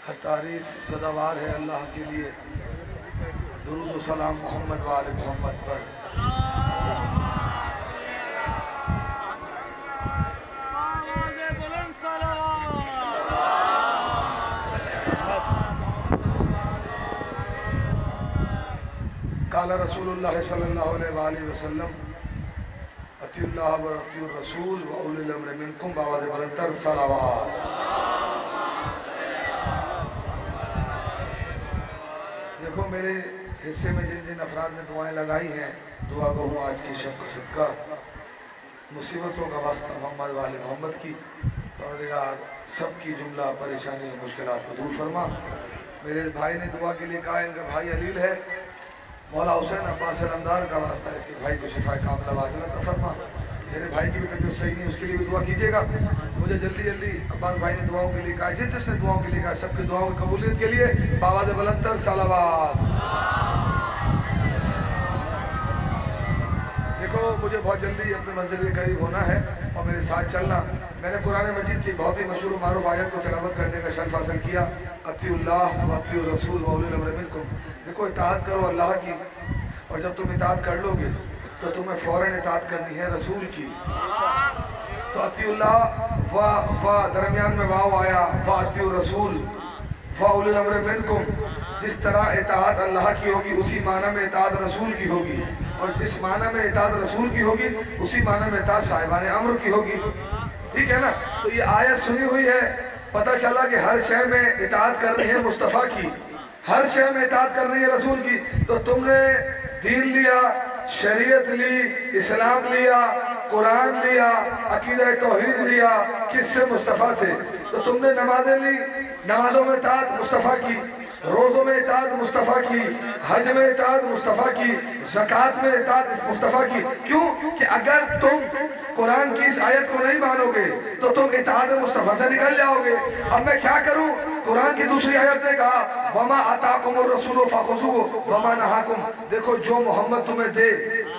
हर तारीफ सदावार है अल्लाह के लिए। दुरूद व सलाम मोहम्मद वाले मोहम्मद पर। काला रसूलुल्लाह सल्लल्लाहु अलैहि वसल्लम अतिउल्लाह व अतिउर रसूल व उलिल अम्र मिनकुम बावाज़ बुलंदतर सलावत। देखो मेरे हिस्से में जिन जिन अफराद ने दुआएं लगाई हैं, दुआ को हूँ आज की शब सदका मुसीबतों का वास्ता मोहम्मद वाले मोहम्मद की परवरदिगार सबकी जुमला परेशानी और मुश्किलात को दूर फरमा। मेरे भाई ने दुआ के लिए कहा, इनका भाई अलील है, मौला हुसैन अब्बास अलमदार का वास्ता है, इसके भाई को शिफा कामिला वाजिल अता फरमा। मेरे भाई की भी तबीयत सही नहीं, उसके लिए भी दुआ कीजिएगा। मुझे जल्दी जल्दी अब्बास भाई ने दुआओं के लिए कहा, जिसने दुआओं के लिए कहा, सबकी दुआओं की कबूलियत के लिए बावाज़ बुलंदतर सलावत। देखो मुझे बहुत जल्दी अपने मंजिल के करीब होना है और मेरे साथ चलना। मैंने कुरान मजीद की बहुत ही मशहूर मारूफ आयत को तिलावत करने का शर्फ हासिल किया, अतिउल्लाह व अतिउर रसूल व उलिल अम्र मिनकुम। देखो इताअत करो अल्लाह की, और जब तुम इताअत कर लोगे तो तुम्हें फौरन इताअत करनी है रसूल की। तो अतिउल्लाह व दरमियान में वाव आया, व अतिउर रसूल व उलिल अम्र मिनकुम। जिस तरह इताअत अल्लाह की होगी उसी माना में इताअत रसूल की होगी, और जिस माना में इताअत रसूल की होगी उसी माना में इताअत साहिबान अम्र की होगी। ठीक है ना? तो ये आयत सुनी हुई है, पता चला कि हर शय में इताअत करनी है मुस्तफ़ा की, हर शय में इताअत करनी है रसूल की। तो तुमने दीन लिया, शरीयत ली, इस्लाम लिया, कुरान लिया, अकीदा तौहीद लिया, किससे? मुस्तफ़ा से। तो तुमने नमाजें ली, नमाजों में इताअत मुस्तफ़ा की, रोज़ों में इताअत मुस्तफ़ा की, हज में इताअत मुस्तफ़ा की, ज़कात में इताअत मुस्तफ़ा की। क्यों? कि अगर तुम कुरान की इस आयत को नहीं मानोगे तो तुम इताअत मुस्तफ़ा से निकल जाओगे। अब मैं क्या करूं? कुरान की दूसरी आयत ने कहा, वमा अताकुमुर रसूलु फखुज़ूहु वमा नहाकुम। देखो जो मोहम्मद तुम्हें दे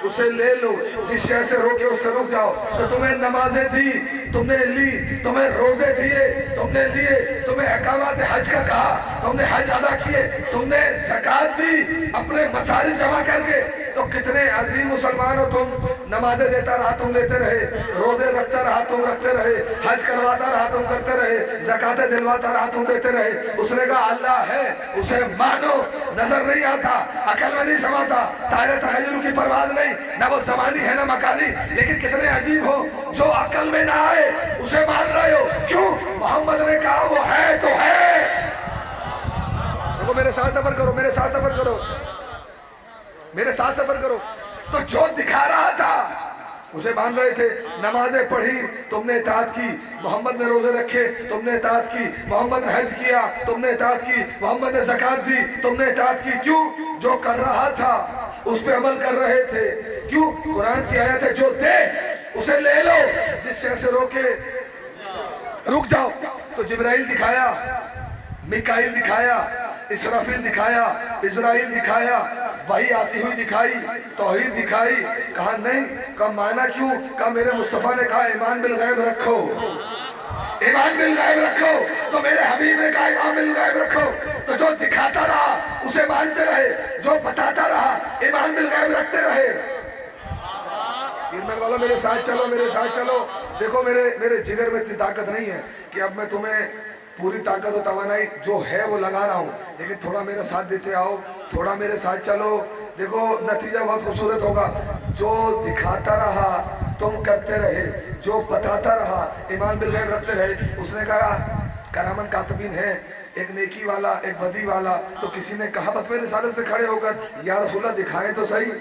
उसे ले लो, जिस शय से रोके उससे रुक जाओ। तो तुम्हें नमाजें दी, तुमने ली, तुम्हें रोजे दिए, तुमने लिए, तुम्हें अहकामात हज का कहा, तुमने हज अदा किए, तुमने ज़कात दी अपने मसाइल जमा करके। तो कितने अजीम मुसलमान हो तुम। नमाजें देता रहा तुम लेते रहे, रोजे रखता रहा तुम रखते रहे, हज करवाता रहा तुम करते रहे, ज़कातें दिलवाता रहा तुम देते रहे। उसने कहा अल्लाह है, उसे मानो। नजर नहीं आता, अकल में नहीं समाता, तारे तखय्युल की परवाज नहीं, ना वो ज़मानी है ना मकानी। लेकिन कितने अजीब हो, जो अकल में ना आए उसे मान रहे हो। क्यों? मोहम्मद ने कहा वो है तो है। देखो मेरे साथ सफर करो, मेरे साथ सफर करो, मेरे साथ सफर करो। तो जो दिखा रहा था उसे मान रहे थे। नमाजें पढ़ी, तुमने इताअत की। मोहम्मद ने रोजे रखे, तुमने इताअत की। मोहम्मद ने हज किया, तुमने इताअत की। मोहम्मद ने ज़कात दी, तुमने इताअत की। क्यों? जो कर रहा था उस पे अमल कर रहे थे। क्यों? कुरान की आयत है, जो दे उसे ले लो, जिस शय से रोके रुक जाओ। तो जिब्राइल दिखाया, मिकाइल दिखाया, इसराफिल दिखाया, इज़राइल दिखाया, वही आती हुई दिखाई, तौहीद दिखाई। कहा नहीं, कहा माना क्यों? कहा मेरे मुस्तफ़ा ने कहा ईमान बिल गैब रखो, ईमान बिल गैब रखो। तो मेरे हबीब ने कहा ईमान बिल गैब रखो। तो जो दिखाता रहा उसे मानते रहे, जो बताता रहा ईमान बिल गैब रखते रहे। वाला मेरे साथ चलो, मेरे साथ चलो। देखो मेरे जिगर में इतनी ताकत नहीं है कि अब मैं तुम्हें पूरी ताकत और तवानाई जो है वो लगा रहा हूँ, लेकिन थोड़ा मेरा साथ देते आओ, थोड़ा मेरे साथ चलो। देखो नतीजा बहुत खूबसूरत होगा। जो दिखाता रहा तुम करते रहे, जो बताता रहा ईमान बिल गैब रखते रहे। उसने कहा करामन कातबीन है, एक नेकी वाला एक बदी वाला। तो किसी ने कहा बस मेरे साले से खड़े होकर या रसूलल्लाह दिखाएं तो सही।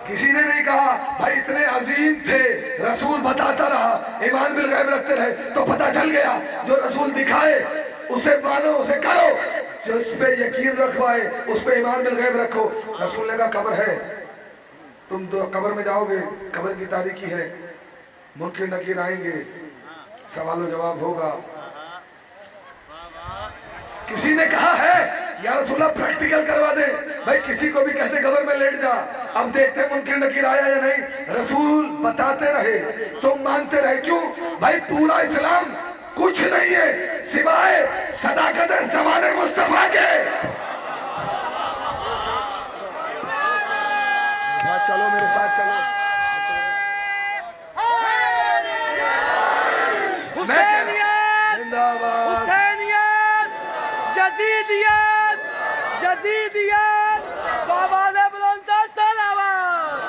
किसी ने नहीं कहा भाई इतने अजीम थे, रसूल बताता रहा, ईमान बिल गैब रखते रहे। तो पता चल गया जो रसूल दिखाए उसे मानो, उसे करो, जिस पे यकीन रखवाए उस पे ईमान बिल गैब रखो। रसूल ने कहा कब्र है, तुम तो कब्र में जाओगे, कब्र की तारीकी है, मुनकिर नकीर आएंगे, सवाल जवाब होगा। किसी ने कहा है या रसूलल्लाह प्रैक्टिकल करवा दे, भाई किसी को भी कहते कब्र में लेट जा, अब देखते मुनकिर नकीर आया या नहीं। रसूल बताते रहे, तुम मानते रहे। क्यों? भाई पूरा इस्लाम कुछ नहीं है सिवाय सदा यजीदियत यजीदियत आवाज़ बुलंद सलावत।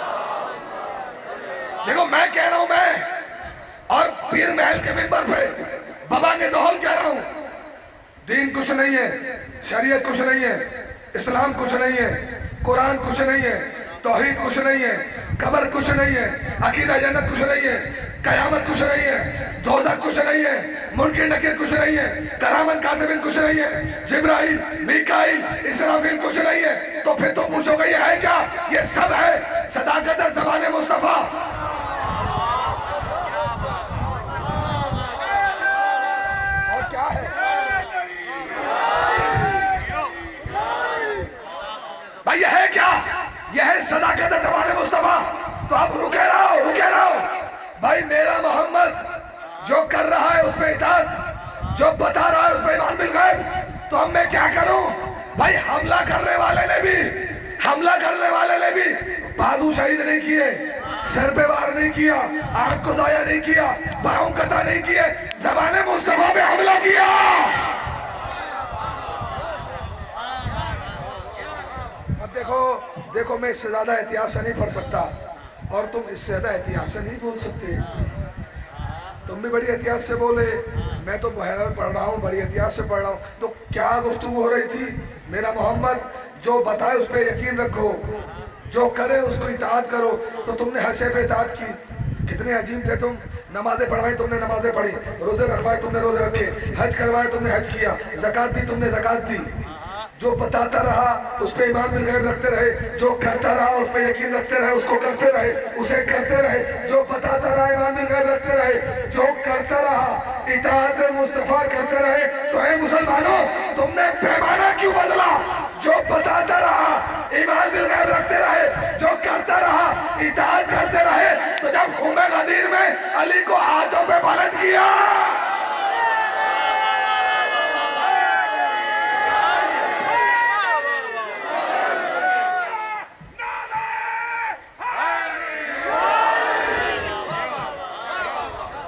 देखो मैं कह रहा हूं, मैं और पीर महल के मिंबर पे बाबा ने दोहल कह रहा हूं, दीन कुछ नहीं है, शरीयत कुछ नहीं है, इस्लाम कुछ नहीं है, कुरान कुछ नहीं है, तौहीद कुछ नहीं है, कब्र कुछ नहीं है, अकीदा जन्नत कुछ नहीं है, कयामत कुछ नहीं है, दोज़ख कुछ नहीं है, मुनकिर नकीर कुछ नहीं है, करामत कातिबिन कुछ नहीं है, जिब्राइल मीकाईल इसराफील कुछ नहीं है। तो फिर तुम पूछोगे ये है क्या? ये सब है सदाकत ज़बान मुस्तफा। और क्या है भाई? ये है क्या? ये है सदाकत ज़बान मुस्तफा। तो आप रुके रहो, रुके रहो भाई। मेरा मोहम्मद जो कर रहा है उसमें इताअत, जो बता रहा है उसमें ईमान बिल गैब। तो अब मैं क्या करूं भाई? हमला करने वाले ने भी बाजू शहीद नहीं किए, सर पे वार नहीं किया, आंख को जाया नहीं किया, पांव कता नहीं किए, ज़बान मुस्तफा पे हमला किया। अब देखो मैं इससे ज्यादा इतिहास से नहीं पढ़ सकता और तुम इससे ज्यादा इतिहास से नहीं बोल सकते। तुम भी बड़ी एहतियात से बोले, मैं तो बहरहाल पढ़ रहा हूँ, बड़ी एहतियात से पढ़ रहा हूँ। तो क्या गुफ्तगू हो रही थी? मेरा मोहम्मद जो बताए उस पर यकीन रखो, जो करे उसको इताअत करो। तो तुमने हर शे पे इताअत की। कितने अजीम थे तुम। नमाजें पढ़वाई तुमने, नमाजें पढ़ी, रोजे रखवाए तुमने, रोजे रखे, हज करवाए तुमने, हज किया, ज़कात दी तुमने, ज़कात दी। जो बताता रहा उस पर ईमान बिल गैब रखते रहे, जो करता रहा उस पर यकीन रखते रहे, उसको करते रहे, उसे करते रहे। जो बताता रहा ईमान बिल गैब रखते रहे, जो करता रहा इताअत मुस्तफा करते रहे। तो है मुसलमानों, तुमने पैमाना क्यों बदला? जो बताता रहा ईमान बिल गैब रखते रहे, जो करता रहा इताअत करते रहे। तो जब खुमे गदीर में अली को हाथों पे बुलंद किया,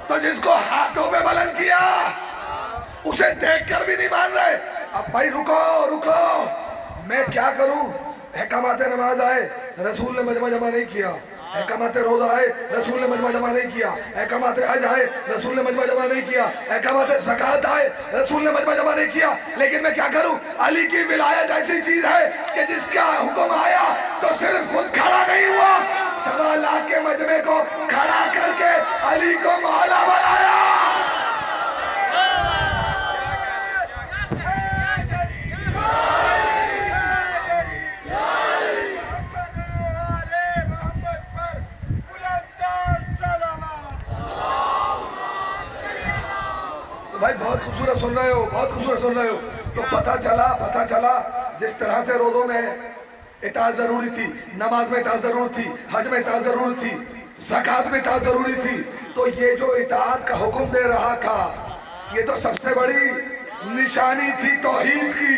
तो जिसको हाथों पे बुलंद किया उसे देखकर भी नहीं मान रहे। अब भाई रुको, मैं क्या करूं? अहकामात नमाज आए, रसूल ने मजमा जमा नहीं किया। अहकामात रोजा आए, रसूल ने मजमा जमा नहीं किया। अहकामात हज आए, रसूल ने मजमा जमा नहीं किया। अहकामात ज़कात आए, रसूल ने मजमा जमा नहीं किया। लेकिन मैं क्या करूं? अली की विलायत ऐसी चीज है कि जिसका हुक्म आया तो सिर्फ खुद खड़ा नहीं हुआ, 1.25 लाख के मजमे को खड़ा करके अली को मौला बनाया। भाई बहुत खूबसूरत सुन रहे हो, बहुत खूबसूरत सुन रहे हो। तो पता चला जिस तरह से रोजों में इताअत जरूरी थी, नमाज में इताअत जरूरी थी, हज में इताअत जरूरी थी, ज़कात में इताअत जरूरी थी। तो ये जो इताअत का हुक्म दे रहा था, ये तो सबसे बड़ी निशानी थी तौहीद की।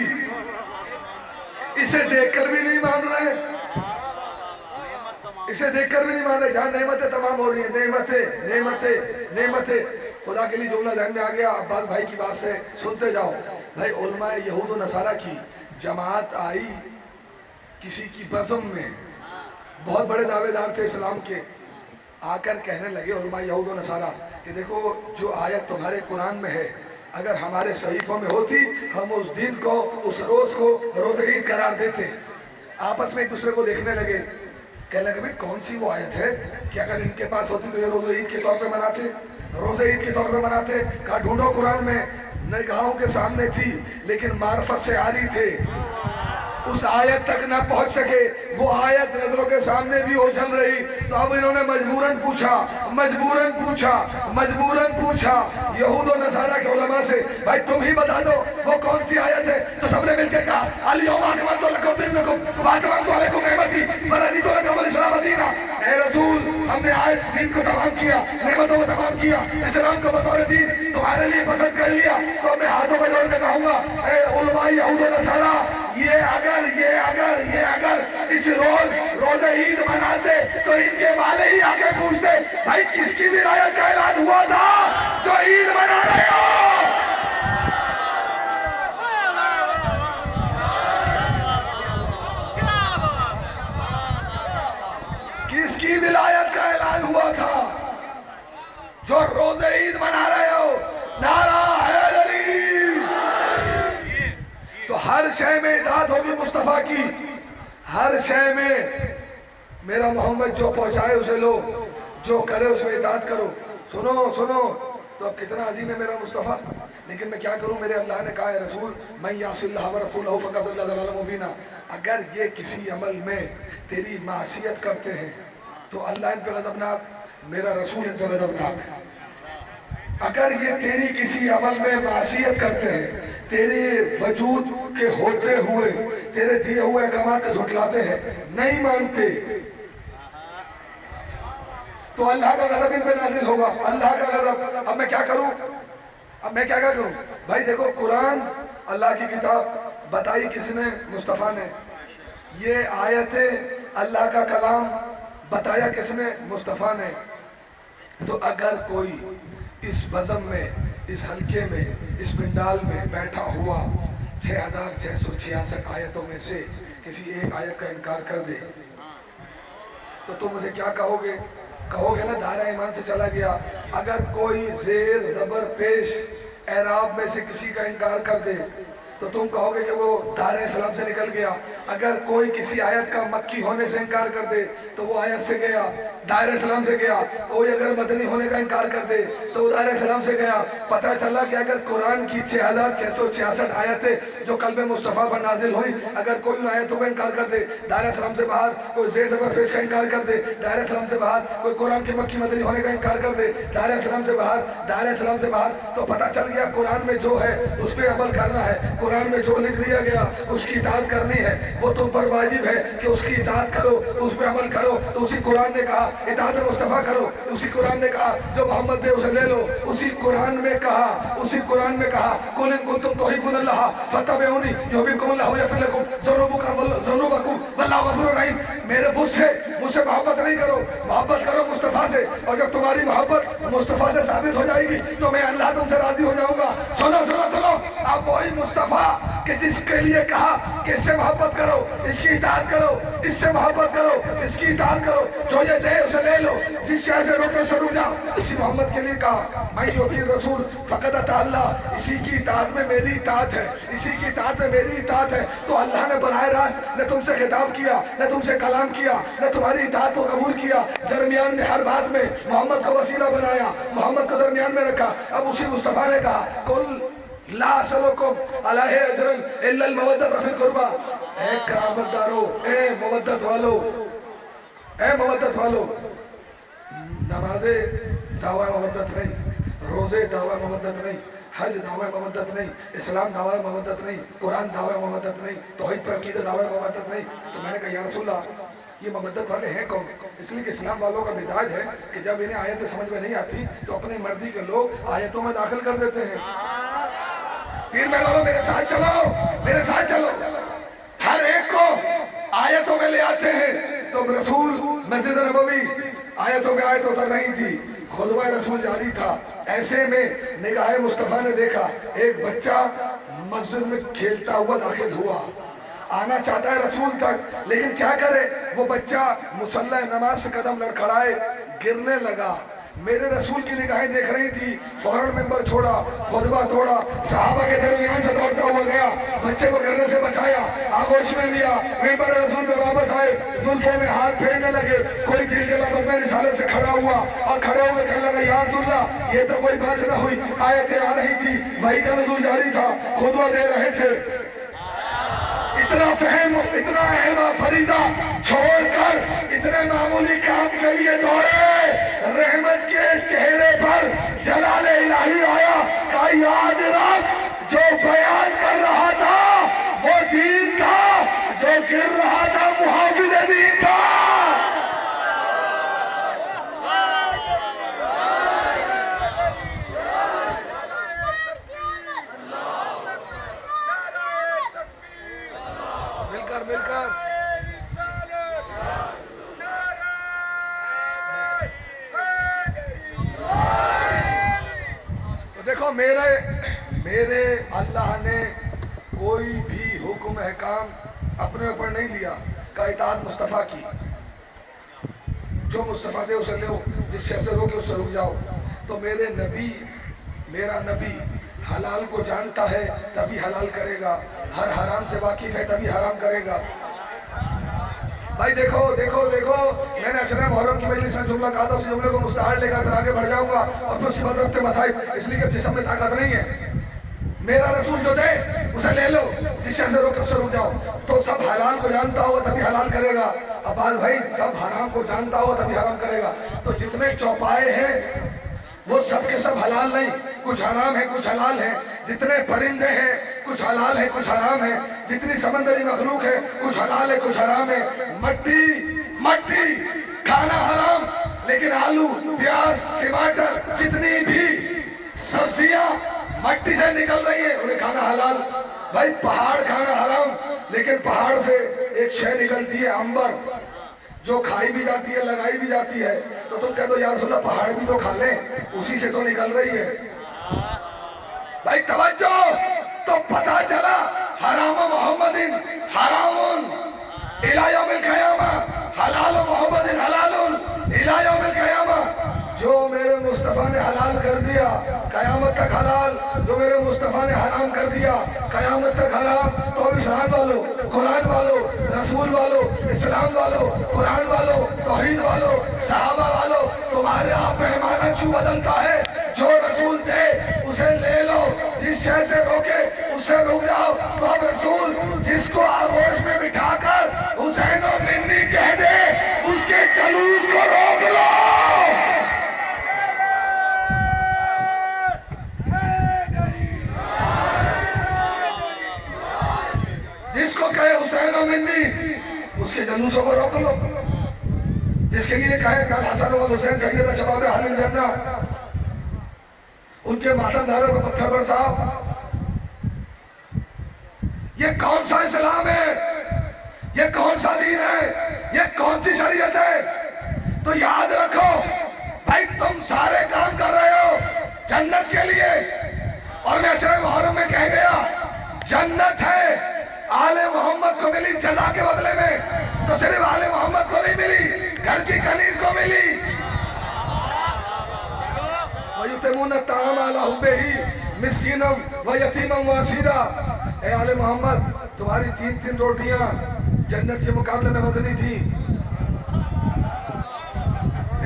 इसे देखकर भी नहीं मान रहे, इसे देखकर भी नहीं मान रहे। जहाँ नेमतें तमाम हो रही है, नेमतें। खुदा के लिए जुमला ध्यान में आ गया। अब्बास भाई की बात से सुनते जाओ। भाई उलमाए यहूद व नसारा की जमात आई किसी की बज़म में, बहुत बड़े दावेदार थे इस्लाम के, आकर कहने लगे उलमाए यहूद व नसारा कि देखो जो आयत तुम्हारे कुरान में है, अगर हमारे सहीफों में होती हम उस दिन को, उस रोज को रोज़े ईद करार देते। आपस में एक दूसरे को देखने लगे, कहने लगे भाई कौन सी वो आयत है कि अगर इनके पास होती तो ये रोज़े ईद के तौर पे मनाते, रोज़े ईद के तौर पे मनाते। कहा ढूंढो कुरान में, निगाहों के सामने थी लेकिन मार्फत से आरी थे, उस आयत तक ना पहुंच सके। वो आयत नजरों के सामने भी ओझल रही। तो अब इन्होंने मजबूरन पूछा यहूद और नसारा के उलमा से, भाई तुम ही बता दो वो कौन सी आयत है। तो सबने मिलकर कहा अल-यौमा अकमलतु लकुम दीनकुम व अतममतु अलैकुम निअमती व रदीतु लकुमुल इस्लाम दीना। ए रसूल, हमने आयत दीन को तमाम किया, नेमतों को तमाम किया, इस्लाम को बतौर दीन तुम्हारे लिए पसंद कर लिया। तो मैं हाथों में जोड़ के कहूंगा, ए उलमा यहूद और नसारा, ये अगर इस रोज़े ईद मनाते तो इनके वाले ही आके पूछते, भाई किसकी विलायत का ऐलान हुआ था जो ईद मना रहे हो? शय में इताअत होगी मुस्तफा की, हर शय में मेरा मोहम्मद जो पहुंचाए उसे लो, जो करे उसमें इताअत करो। सुनो सुनो, तो अब कितना अजीम है मेरा मुस्तफ़ा। लेकिन मैं क्या करूं, मेरे अल्लाह ने कहा है रसूल मैं यासिल्लाह व रसूलहू फ़क़द ज़ल्ला ज़लालन मुबीना। अगर ये किसी अमल में तेरी मासियत करते हैं तो अल्लाह इन पे गज़बनाक, मेरा रसूल इन पे गज़बनाक। अगर ये तेरी किसी अमल में मासियत करते हैं, तेरे वजूद के होते हुए तेरे दिए हुए अहकामात को झुठलाते हैं, नहीं मानते, तो अल्लाह का गज़ब इन पे नाज़िल होगा, अल्लाह का गज़ब। अब मैं क्या करूं, अब मैं क्या करूं भाई? देखो कुरान अल्लाह की किताब बताई किसने? मुस्तफ़ा ने। ये आयतें अल्लाह का कलाम बताया किसने? मुस्तफ़ा ने। तो अगर कोई इस बज़म में, इस हल्के में, इस पिंडाल में बैठा हुआ 6666 आयतों में से किसी एक आयत का इनकार कर दे तो तुम मुझे क्या कहोगे? कहोगे ना दायरा ईमान से चला गया। अगर कोई जेर जबर पेश एराब में से किसी का इनकार कर दे तो तुम कहोगे कि वो दायरा इस्लाम से निकल गया। अगर कोई किसी आयत का मक्की होने से इनकार कर दे तो वो आयत से गया, दायरा इस्लाम से गया। कोई अगर मदनी होने का इनकार कर दे तो वो दायरा इस्लाम से गया। पता चला कि अगर कुरान की 6666 आयतें जो कल्बे मुस्तफ़ा पर नाजिल हुई, अगर कोई उन आयतों का इनकार कर दे, दायरा इस्लाम से बाहर, कोई ज़ेर ज़बर पेश का इनकार कर दे, दायरा इस्लाम से बाहर, कोई कुरान की मक्की मदनी होने का इनकार कर दे, दायरा इस्लाम से बाहर, दायरा इस्लाम से बाहर, तो पता चल गया कुरान में जो है उस पर अमल करना है। कुरान में जो लिख दिया गया उसकी इताअत करनी है, वो तुम पर वाजिब है कि उसकी इताअत करो, उस पर अमल करो। तो उसी कुरान ने कहा इताअत मुस्तफ़ा करो, उसी कुरान ने कहा जो मोहम्मद दे उसे ले लो, उसी कुरान में कहा, उसी कुरान में कहा कुल इन कुंतुम तुहिब्बुनल्लाह फत्तबिऊनी युहब्बिकुमुल्लाहु वयग़फिर लकुम ज़ुनूबकुम वल्लाहु गफूरुर रहीम। मेरे मुझसे मोहब्बत नहीं करो, मोहब्बत करो मुस्तफ़ा से, और जब तुम्हारी मोहब्बत मुस्तफ़ा से साबित हो जाएगी तो मैं अल्लाह तुमसे राजी हो जाऊंगा। सुनो सुनो सुनो, अब वही मुस्तफ़ा कि जिसके लिए कहा कि इससे मोहब्बत करो, इसकी इताअत करो, इससे मोहब्बत करो, इसकी इताअत करो, जो ये दे उसे ले लो, जिस शय से रोके उसे रुक जाओ। इसी मोहम्मद के लिए कहा मैं युतीअ रसूल फ़क़द अता अल्लाह, इसी की इताअत में मेरी इताअत है, इसी की इताअत में मेरी इताअत है। तो अल्लाह ने बराह रास्त न तुमसे खिताब किया, न तुमसे कलाम किया, न तुम्हारी इताअत को कबूल किया, दरमियान में हर बात में मोहम्मद को वसीला बनाया, मोहम्मद को दरमियान में रखा। अब उसी मुस्तफ़ा ने कहा कुल ला असलुकुम अलैहि अजरन इल्ला अल मवद्दत फिल कुर्बा। ए करामतदारो, ए मवद्दत वालो, ए मवद्दत वालो, नमाजे दावा मवद्दत नहीं, रोजे दावा मवद्दत नहीं, हज दावा मवद्दत नहीं, इस्लाम दावा मवद्दत नहीं, कुरान दावा मवद्दत नहीं, तौहीद पर अकीदा दावा मवद्दत नहीं। तो मैंने कहा या रसूलल्लाह ये मवद्दत वाले हैं कौन? इसलिए कि इस्लाम वालों का मिजाज है कि जब इन्हें आयतें समझ में नहीं आती तो अपनी मर्जी के लोग आयतों में दाखिल कर देते हैं। पीर महलों मेरे साथ चलो, मेरे साथ चलो, हर एक को आयतों में ले आते हैं। तो रसूल मस्जिद नबवी आयतों में आयत उतर रही थी, खुतबा रसूल जारी था। ऐसे में निगाह मुस्तफ़ा ने देखा एक बच्चा मस्जिद में खेलता हुआ दाखिल हुआ, आना चाहता है रसूल तक, लेकिन क्या करे वो बच्चा मुसल्ला नमाज से कदम लड़खड़ाए गिरने लगा। मेरे रसूल की निगाहें देख रही थी, फौरन मिंबर छोड़ा, खुतबा तोड़ा, सहाबा के दरमियान से दौड़ता हुआ गया, बच्चे को गिरने से बचाया, आगोश में लिया, मिंबर रसूल पे वापस आए, जुल्फों में हाथ फेरने लगे। कोई दिल जला बदमे रिसाले से खड़ा हुआ और खड़े होकर कहने लगा या रसूलल्लाह ये तो कोई बात ना हुई, आयतें आ रही थी, वही का नज़ूल जारी था, खुतबा दे रहे थे। इतना फहम, इतना अहमा फरीदा छोड़कर इतने मामूली काम के लिए दौड़े। रहमत के चेहरे पर जलाले इलाही आया का याद रख, जो बयान कर रहा था वो दीन था, जो गिर रहा था मुहाफिज दीन था। देखो मेरे अल्लाह ने कोई भी हुक्म अहकाम अपने ऊपर नहीं लिया का इताअत मुस्तफ़ा की, जो मुस्तफ़ा दे उसे लो, जिस शय से रोके उससे रुक जाओ। तो मेरे नबी, मेरा नबी हलाल को जानता है तभी हलाल करेगा, हर हराम से वाकिफ है तभी हराम करेगा। भाई देखो देखो देखो, मैंने अशरा मुहर्रम की मजलिस में जुमला कहा था, उस जुमले को मुस्तहार लेकर फिर आगे बढ़ जाऊंगा और फिर उसके बाद रखते मसाइल, इसलिए कि जिस्म में ताकत नहीं है। मेरा रसूल जो दे उसे ले लो, जिस शय से रोक उससे रुक जाओ। तो सब हलाल को जानता होगा तभी हलाल करेगा। अब्बास भाई सब हराम को जानता होगा तभी हराम करेगा। तो जितने चौपाए हैं वो सब के सब हलाल नहीं, कुछ हराम है कुछ हलाल है। जितने परिंदे हैं कुछ हलाल है कुछ हराम है। जितनी समंदरी मखलूक है कुछ हलाल है कुछ हराम है। मट्टी मट्टी खाना हराम, लेकिन आलू प्याज टमाटर जितनी भी सब्जियां मट्टी से निकल रही है उन्हें खाना हलाल। भाई पहाड़ खाना हराम, लेकिन पहाड़ से एक शय निकलती है अंबर, जो खाई भी जाती है लगाई भी जाती है। तो तुम कह दो यार सुना पहाड़ भी तो खा ले, उसी से तो निकल रही है। भाई तवज्जो, तो पता चला हराम मोहम्मदिन हरामुन इला यौमिल क़यामा, हलाल मोहम्मदिन हलालुन इला यौमिल क़यामा। जो मेरे मुस्तफा ने हलाल कर दिया कयामत तक हलाल, जो मेरे मुस्तफा ने हराम कर दिया कयामत तक हराम। तो अब इस्लाम वालों, कुरान वालों, रसूल वालों, इस्लाम वालों, कुरान वालों, तौहीद वालों, सहाबा वालों, तुम्हारे आप पैमाना क्यों बदलता है? जो रसूल थे उसे ले लो, जिस शय से रोके उससे रुक जाओ। तो अब रसूल जिसको आगोश में बिठाकर हुसैन और मिन्नी कह दे, उसके जुलूस को रोक लो। जिसको कहे हुसैन और मिन्नी उसके जुलूसों को रोक लो। जिसके लिए कहे कल हसन और हुसैन सैयद शबाब अहल जन्ना, उनके मातम धारे पर पत्थर बरसाओ। ये कौन सा इस्लाम है? ये कौन सा दीन है? ये कौन सी शरीयत है? तो याद रखो भाई, तुम सारे काम कर रहे हो जन्नत के लिए। और मैं अशरा मुहर्रम में कह गया जन्नत है आले मोहम्मद को मिली जजा के बदले में, तो सिर्फ आले मोहम्मद को नहीं मिली, घर की कनीज को मिली। वयुतिमून ताम अला हुब्बिही मिस्कीनम व यतीमम व असीरा। ए आले मोहम्मद, तुम्हारी 3-3 रोटियां जन्नत के मुकाबले में वजनी थी।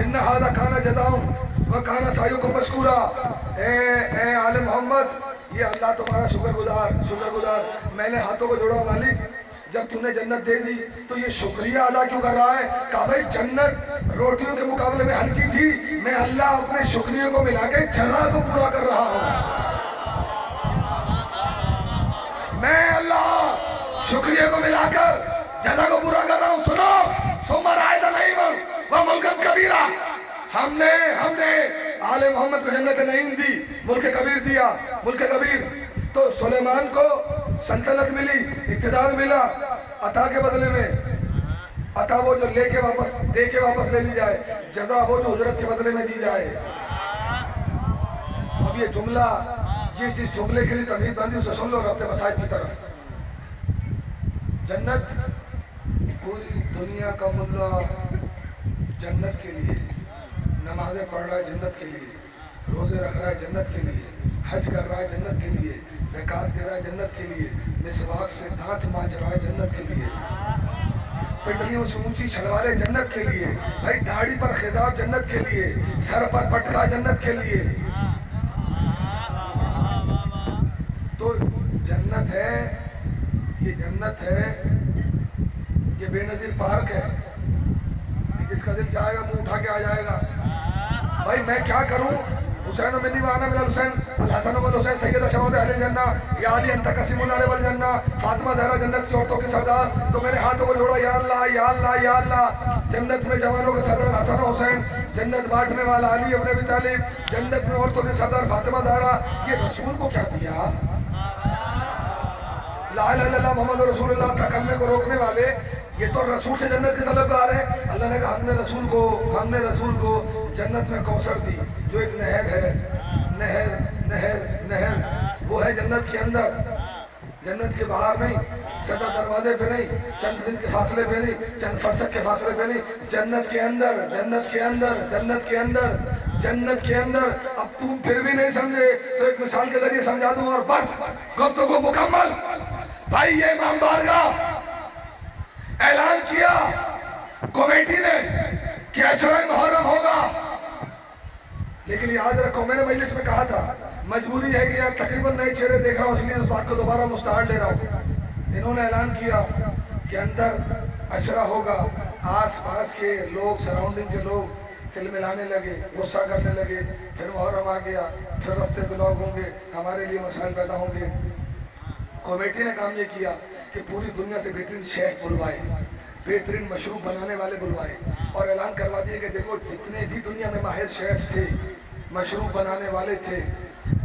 इन्ना हादा खाना जदाउम व खाना सायुकुम मशकूरा। ए आले मोहम्मद, ये अल्लाह तुम्हारा शुक्रगुजार। मैंने हाथों को जोड़ा मालिक, जब तुमने जन्नत दे दी तो ये शुक्रिया अदा क्यों कर रहा है? कहा भाई जन्नत रोटियों के मुकाबले में हल्की थी, मैं अल्लाह अपने शुक्रिया को मिला के जज़ा को पूरा कर रहा हूँ। मैं अल्लाह शुक्रिया को मिलाकर जज़ा को पूरा कर रहा हूँ। सुनो, सुमर आए तो नहीं वह मुल्कन कबीरा। हमने आले मोहम्मद को जन्नत नईम दी, मुल्क कबीर दिया। मुल्क कबीर तो सुलेमान को सल्तनत मिली, इक़्तिदार मिला, अता के बदले में। अता वो जो दे के वापस ले ली जाए, जज़ा वो जो उजरत के बदले में दी जाए। तो अब ये जुमला, ये जिस जुमले के लिए तमीज़ बंदी उसे सुन लो रब्ते मसाइल की तरफ। जन्नत, पूरी दुनिया का मुल्ला जन्नत के लिए, नमाजें पढ़ रहा है जन्नत के लिए, रोजे रख रहा है जन्नत के लिए, हज कर रहा है जन्नत के लिए, ज़कात दे रहा है जन्नत के लिए, मिसवाक से दांत मांज रहा है जन्नत के लिए, पिंडलियों से ऊंची छलवारे जन्नत के लिए, भाई दाढ़ी पर खिजाब जन्नत के लिए, सर पर पटका जन्नत के लिए। तो जन्नत है, ये जन्नत है, ये बेनजीर पार्क है, जिसका दिल चाहेगा मुंह उठा के आ जाएगा। भाई मैं क्या करूं? हुसैन मिन्नी वाना मिला हुसैन अल हसन वल हुसैन सैयद शबाब अहल जन्ना या अली अंत कसीमुन वल जन्ना, फातिमा ज़हरा जन्नत की औरतों के सरदार। तो मैंने हाथों को जोड़ा, या अल्लाह या अल्लाह या अल्लाह। जन्नत में जवानों के सरदार हसन हुसैन, जन्नत बांटने वाला अली इब्न अबी तालिब, जन्नत में औरतों के सरदार फातिमा ज़हरा। ये रसूल को क्या दिया? ला इलाहा इल्लल्लाह मुहम्मद रसूलुल्लाह का कलमे को रोकने वाले, ये तो रसूल से जन्नत के तलबगार है। अल्लाह ने कहा हमने रसूल को जन्नत में कौसर दी, जो एक नहर है, नहर वो है जन्नत के अंदर, जन्नत के बाहर नहीं, सदा दरवाजे पे नहीं, चंद दिन के फासले पे नहीं, चंद फरसक के फासले पे नहीं, जन्नत के अंदर, जन्नत के अंदर, जन्नत के अंदर। जन्नत के अंदर। अब तुम फिर भी नहीं समझे तो एक मिसाल के जरिए समझा दूं और बस गुफ्तगू मुकम्मल। भाई ये इमाम बारगाह ऐलान किया कमेटी ने कि अशरा मुहर्रम होगा, लेकिन याद रखो मैंने मजलिस में कहा था मजबूरी है कि यार तकरीबन नए चेहरे देख रहा हूं, इसलिए उस बात को दोबारा मुस्तहार ले रहा हूं। इन्होंने ऐलान किया कि अंदर अशरा होगा। आस पास के लोग, सराउंडिंग के लोग तिल मिलाने लगे, गुस्सा करने लगे। फिर मुहर्रम आ गया, फिर रास्ते पे लोग होंगे, हमारे लिए मसाइल पैदा होंगे। कमेटी ने काम ये किया कि पूरी दुनिया से बेहतरीन शेफ बुलवाए, बेहतरीन मशरूब बनाने वाले बुलवाए और ऐलान करवा दिए कि देखो जितने भी दुनिया में माहिर शेफ थे, मशरूब बनाने वाले थे,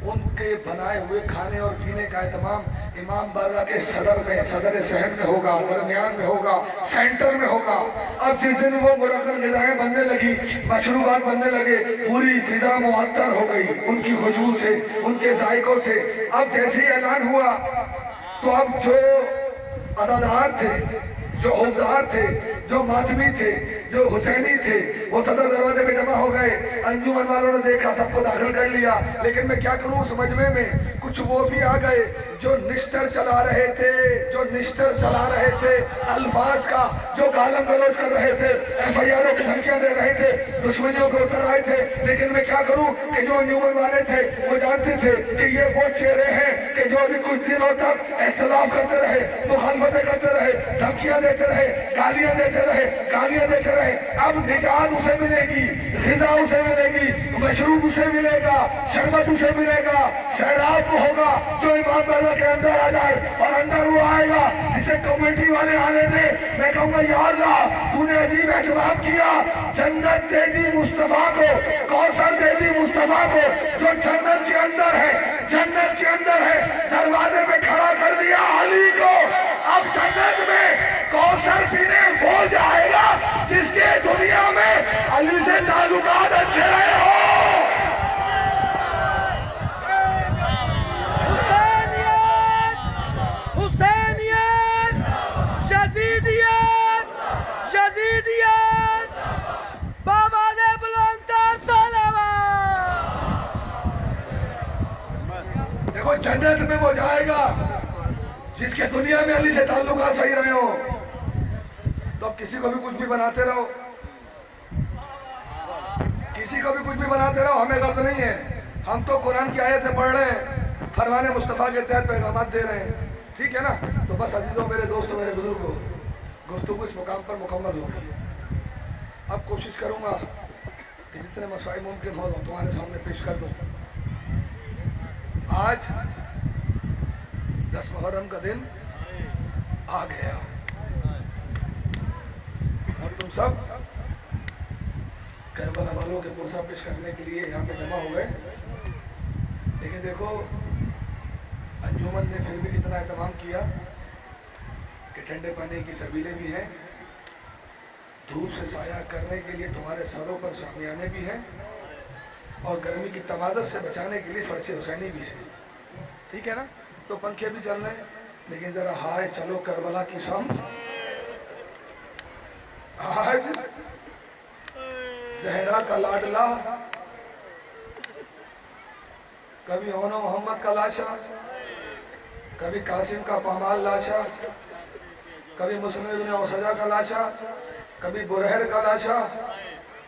उनके बनाए हुए खाने और पीने का एहतमाम इमाम बारगाह के सदर में, सदर शहर में होगा, दरमियान में होगा, सेंटर में होगा। अब जिस दिन वो मुरक्कब ग़िज़ाएं बनने लगी, मशरूबात बनने लगे, पूरी फिजा मुअत्तर हो गई उनकी खुशबू से, उनके जायकों से। अब जैसे ही ऐलान हुआ तो अब जो अदादार थे, जो हौफदार थे, जो मातमी थे, जो हुसैनी थे, वो सदर दरवाजे पे जमा हो गए। अंजुमन वालों ने देखा, सबको दाखिल कर लिया। लेकिन मैं क्या करूं उस मजमे में कुछ वो भी आ गए जो निश्तर चला रहे थे, जो निश्तर चला रहे थे अल्फाज का, जो गालम गलोच कर रहे थे, FIR की धमकियां दे रहे थे, दुश्मनियों पे उतर आए थे। लेकिन मैं क्या करूं कि जो अंजुमन वाले थे वो जानते थे कि ये वो चेहरे हैं कि जो अभी कुछ दिनों तक इख्तिलाफ करते रहे, मुखालफतें करते रहे, धमकियां देते रहे, गालियां देते रहे, गालियां देते रहे। अब निजात उसे मिलेगी, ग़िज़ा उसे मिलेगी, मशरूब उसे मिलेगा, शरबत उसे मिलेगा, सैराब वो होगा जो इमाम बारगाह के अंदर आ जाए। और अंदर वो आएगा जिसे कमेटी वाले आने दे। मैं कहूँगा या अल्लाह तूने अजीब एहतमाम किया, जन्नत दे दी मुस्तफा को, कौसर दे दी मुस्तफा को, जो जन्नत के अंदर है, जन्नत के अंदर है। दरवाजे पे खड़ा कर दिया अली को। अब जन्नत में कौसर पीने वो जाएगा जिसके दुनिया में अली से ताल्लुकात अच्छे रहे हो। हुसैनियत, हुसैनियत, यजीदियत, यजीदियत, बाबा ने बुलंदा सलावत। देखो जन्नत में वो जाएगा जिसके दुनिया में अली से ताल्लुकात सही रहे हो। तो अब किसी को भी कुछ भी बनाते रहो, किसी को भी कुछ भी बनाते रहो, हमें गर्ज नहीं है। हम तो कुरान की आयतें पढ़ रहे हैं, फरमाने मुस्तफ़ा के तहत पैगाम दे रहे हैं, ठीक है ना। तो बस अजीजों, मेरे दोस्तों, मेरे बुजुर्गों, गुफ्तगू इस मुकाम पर मुकम्मल हो गई। अब कोशिश करूंगा कि जितने मसाइल मुमकिन हो तुम्हारे सामने पेश कर दूं। आज 10 मुहर्रम का दिन आ गया और तुम सब करबला वालों के पुरसा पेश करने के लिए यहाँ पे जमा हो गए। लेकिन देखो अंजुमन ने फिर भी कितना एहतमाम किया कि ठंडे पानी की सबीलें भी हैं, धूप से साया करने के लिए तुम्हारे सरों पर शामियाने भी हैं और गर्मी की तमाज़त से बचाने के लिए फर्श हुसैनी भी है, ठीक है ना। तो पंखे भी चल रहे हैं, लेकिन जरा हाय चलो करबला की शाम। आज जहरा का लाडला, कभी ओनो मोहम्मद का लाशा, कभी कासिम का पामाल लाशा, कभी मुस्लिम इब्न औसजा का लाशा, कभी बुरहर का लाशा,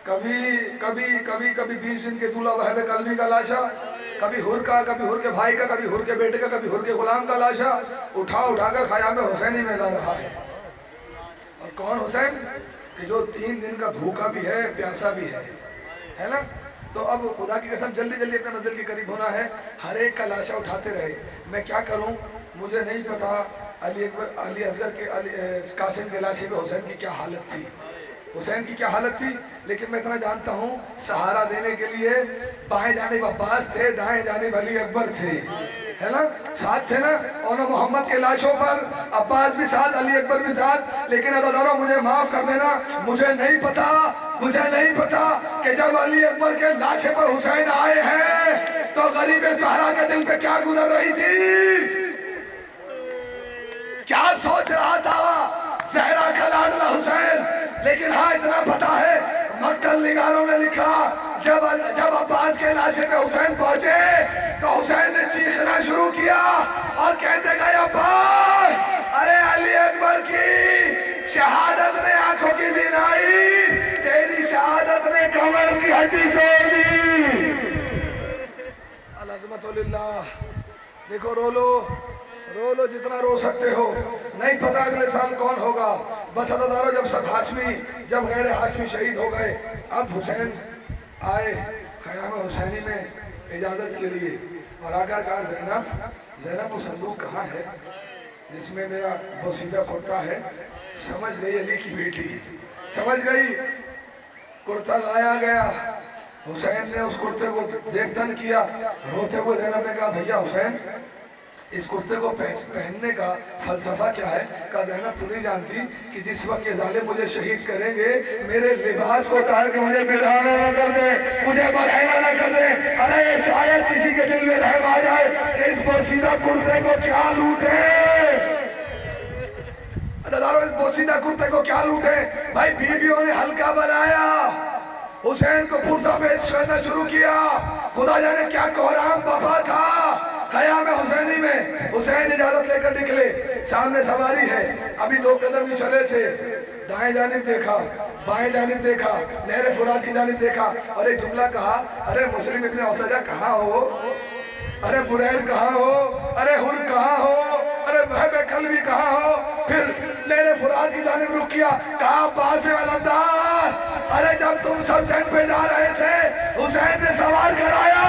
कभी कभी कभी कभी 20 दिन के दूल्हा वहब कलबी का लाशा, कभी हुर का, कभी हुर के भाई का, कभी हुर के बेटे का, कभी हुर के गुलाम का लाशा उठाकर ख़याम हुसैनी में ला रहा है। और कौन हुसैन कि जो 3 दिन का भूखा भी है, प्यासा भी है ना। तो अब खुदा की कसम जल्दी जल्दी अपने मंजिल के करीब होना है। हर एक का लाशा उठाते रहे। मैं क्या करूं मुझे नहीं पता। अली अकबर, अली असगर के, कासिम के लाशे में हुसैन की क्या हालत थी, हुसैन की क्या हालत थी। लेकिन मैं इतना जानता हूँ सहारा देने के लिए बाएं जानिब अब्बास थे, दाएं जानिब अली अकबर थे, है ना, साथ थे ना। और मोहम्मद के लाशों पर अब्बास भी साथ, अली अकबर भी साथ। लेकिन अदादारों मुझे माफ कर देना, मुझे नहीं पता कि जब अली अकबर के लाशे पर हुसैन आए हैं तो गरीब सहरा के दिल पे क्या गुजर रही थी, क्या सोच रहा था सहरा का लाडला हुसैन। लेकिन हाँ इतना पता है, मक्तल निगारों ने लिखा जब अब्बास के लाशे पे हुसैन पहुंचे तो हुसैन ने चीखना शुरू किया और कहते गए अब्बास, अरे अली अकबर की शहादत ने आंखों की बीनाई, तेरी शहादत ने कमर की हड्डी तोड़ दी। अल्लाह, देखो रो लो जितना रो सकते हो, नहीं पता अगले साल कौन होगा। बस अदादारो जब गैर हाशमी शहीद हो गए, अब हुसैन आए ख़याम हुसैनी में इजाज़त के लिए और आकर कहा, ज़ैनब वो संदूक कहाँ है जिसमें मेरा बोसीदा कुर्ता है। समझ गई अली की बेटी, समझ गई। कुर्ता लाया गया, हुसैन ने उस कुर्ते को जेबतन किया। रोते हुए ज़ैनब ने कहा, भैया हुसैन, इस कुर्ते को पहनने का फलसफा क्या है? कहा, ज़ैनब तू नहीं जानती कि जिस वक्त ये जालिम मुझे शहीद करेंगे, मेरे लिबास को उतार के मुझे बेराना न कर दे, मुझे बरहना न कर दे। अरे शायद किसी के दिल में रहम आ जाए कि इस बोसीदा कुर्ते को क्या लूटे, इस बोसीदा कुर्ते को क्या लूटे। भाई बीवियों ने हल्का बनाया, हुसैन को पुरसा पेश करना शुरू किया। खुदा जाने क्या कोहराम बफा था ख़याम हुसैनी में। हुसैन इजाजत लेकर निकले, सामने सवारी है, अभी 2 कदम ही चले थे, दाएं जानिब देखा, बाएं जानिब देखा, नहर फुरात की जानिब देखा और एक जुमला कहा, अरे मुस्लिम इब्ने औसजा कहाँ हो, अरे बुरैर कहाँ हो, अरे हुर कहाँ हो, अरे वहब कल्बी कहाँ हो। फिर नहर फुरात की जानिब रुक किया, कहा अब्बास अलमदार, अरे जब तुम सब जंग पे जा रहे थे हुसैन ने सवार कराया,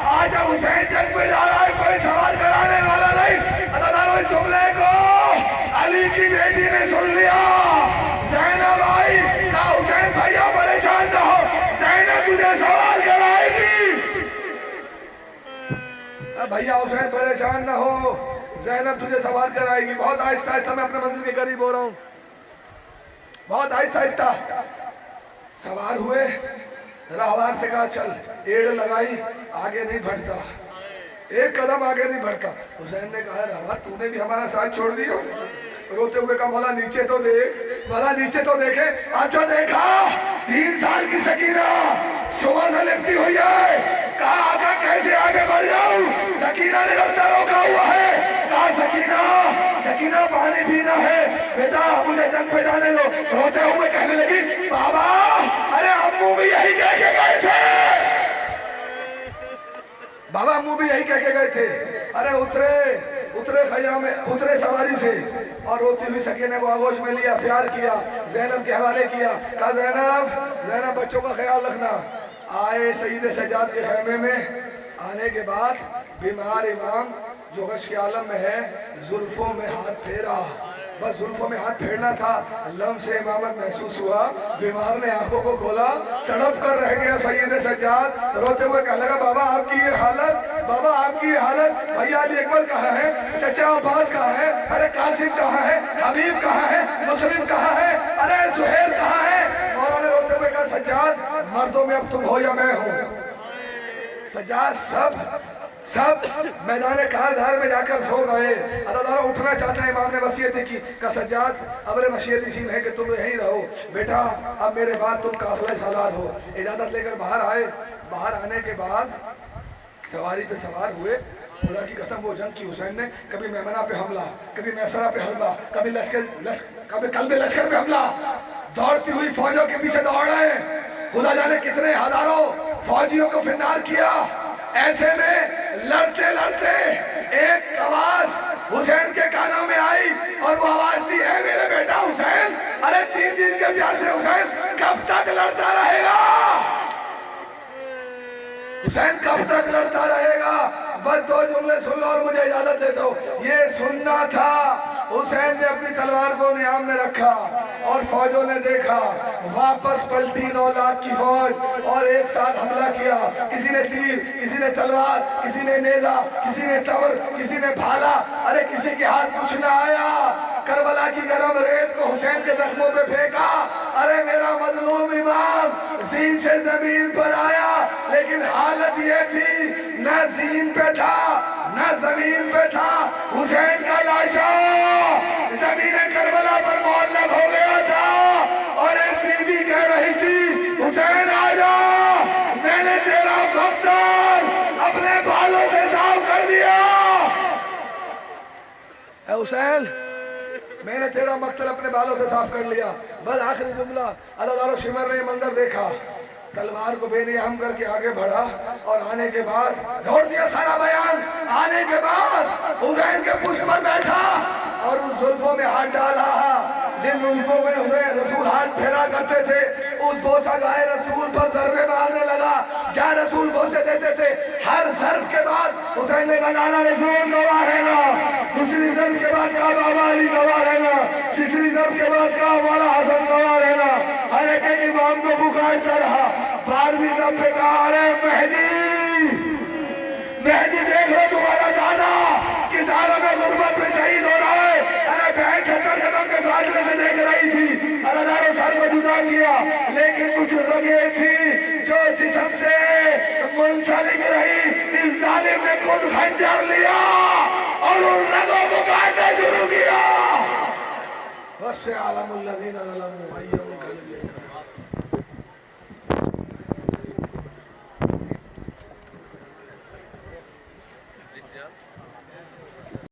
आज जब हुसैन जंग पे जा रहा है कोई सवार कराने वाला नहीं। अदादारों इस जुमले को अली की बेटी ने सुन लिया। ज़ैनब आई, कहा हुसैन भैया परेशान न हो, ज़ैनब तुझे सवार कराएगी। भैया हुसैन परेशान न हो, ज़ैनब तुझे सवार कराएगी। बहुत आहिस्ता आहिस्ता मैं अपने मंजिल के करीब हो रहा हूँ, बहुत आहिस्ता आहिस्ता सवार हुए। राहवार से कहा चल, एड़ लगाई, आगे नहीं बढ़ता, एक कदम आगे नहीं बढ़ता। हुसैन ने कहा, राहवार तूने भी हमारा साथ छोड़ दिया। रोते हुए कहा, बोला नीचे तो देख, बोला नीचे तो देखे। अब जो देखा 3 साल की सकीना सुबह से लिपटी हुई है। कहा आका कैसे आगे बढ़ जाऊं, सकीना ने रास्ता रोका हुआ है। कहा सकीना, सकीना पानी पीना है बेटा, मुझे जंग पे जाने दो। रोते हुए कहने लगी, बाबा अरे अम्मू भी यही कह के गए थे, बाबा अम्मू भी यही कह के गए थे। अरे उतरे ख़याम में, उतरे सवारी से और रोती हुई सकीना को आगोश में लिया, प्यार किया, ज़ैनब के हवाले किया। कहा ज़ैनब बच्चों का ख्याल रखना। आए सईद सज्जाद के खैमे में, आने के बाद बीमार इमाम जो गश के आलम में है, जुल्फों में हाथ फेरा, बस जुल्फों में हाथ फेरना था, लम से इमामत महसूस हुआ। बीमार ने आंखों को खोला, तड़प कर रह गया सईद सज्जाद। रोते हुए कहने लगा, बाबा आपकी ये हालत, बाबा आपकी ये हालत, भैया अली अकबर कहाँ है, चचा अब्बास कहाँ है, अरे कासिम कहाँ है, हबीब कहाँ है, मुस्लिम कहाँ है, अरे सुहेल कहाँ है। मौला ने रोते हुए कहा, सज्जाद मर्दों में अब तुम हो या मैं हूँ। सज्जाद सब मैदान कारधार में जाकर सो गए। अल्लाह उठना चाहते हैं, इमाम ने वसीयत की, का सज्जाद अमर मशीयत इसी है कि तुम यहीं रहो बेटा, अब मेरे बाद तुम काफिला सालार हो। इजाजत लेकर बाहर आए। बाहर आने के बाद सवारी पे सवार हुए। खुदा की कसम वो जंग की हुसैन ने, कभी मेमना पे हमला, कभी मैसरा पे हमला, कभी कभी कल्बे लश्कर पे हमला। दौड़ती हुई फौजों के पीछे दौड़ रहे, खुदा जाने कितने हजारों फौजियों को फिन्नार किया। ऐसे में लड़ते लड़ते एक आवाज हुसैन के कानों में आई और वो आवाज थी, है मेरे बेटा हुसैन, अरे 3 दिन के प्यार से हुसैन कब तक लड़ता रहेगा, हुसैन कब तक लड़ता रहेगा। बस 2 जुमले सुन लो और मुझे इजाजत दे दो। ये सुनना था। हुसैन ने अपनी तलवार को नियाम में रखा और फौजों ने देखा, वापस पलटी 9 लाख की फौज और एक साथ हमला किया। किसी ने तीर, किसी ने तलवार, किसी ने नेजा, किसी ने तवर, किसी ने भाला, अरे किसी के हाथ कुछ ना आया। करबला की गरम रेत को हुसैन के जख्मों पे फेंका। अरे मेरा मजलूम इमाम जीन से जमीन पर आया, लेकिन हालत ये थी, न जीन पे था न जमीन पे था। हुसैन का लाशा जमीन करबला पर मुअल्लक हो गया था और एक बीबी कह रही थी, हुसैन आ जा, मैंने तेरा वक्त ए हुसैन, मैंने तेरा मक्तल अपने बालों से साफ कर लिया। बस आखिरी जुमला, अल्लाह शिमर ने मंजर देखा, तलवार को बेनियाम करके आगे बढ़ा और आने के बाद छोड़ दिया सारा बयान। आने के बाद हुसैन के पुष्प पर बैठा और उन जुल्फों में हाथ डाला जिन जुल्फों में हुसैन रसूल हाथ फेरा करते थे। उस बोसा गाए रसूल पर जरबे मारने लगा, जहाँ रसूल बोसे देते थे हर जर्ब के बाद हुसैन ने कहा रसूल गवाह है ना, दूसरी जर्ब के बाद कहा बाबा अली गवाह है ना, तीसरी जर्ब के बाद कहा हमारा हसन गवाह है ना। हर एक इमाम को पुकारता रहा। 12वीं जर्ब पे कहा अरे मेहदी, मेहदी देख लो तुम्हारा दादा किस हालत में गुर्बत में शहीद हो रहा है। अरे बहन 70 कदम के फासले से देख रही थी, अरे दारो सर को जुदा किया, लेकिन कुछ रगे थी जो जिस्म से मुंसलिक रही। इस जालिम ने खुद खंजर लिया और उन रगों को काटना शुरू किया। बस आलमुल लज़ीना ज़लमू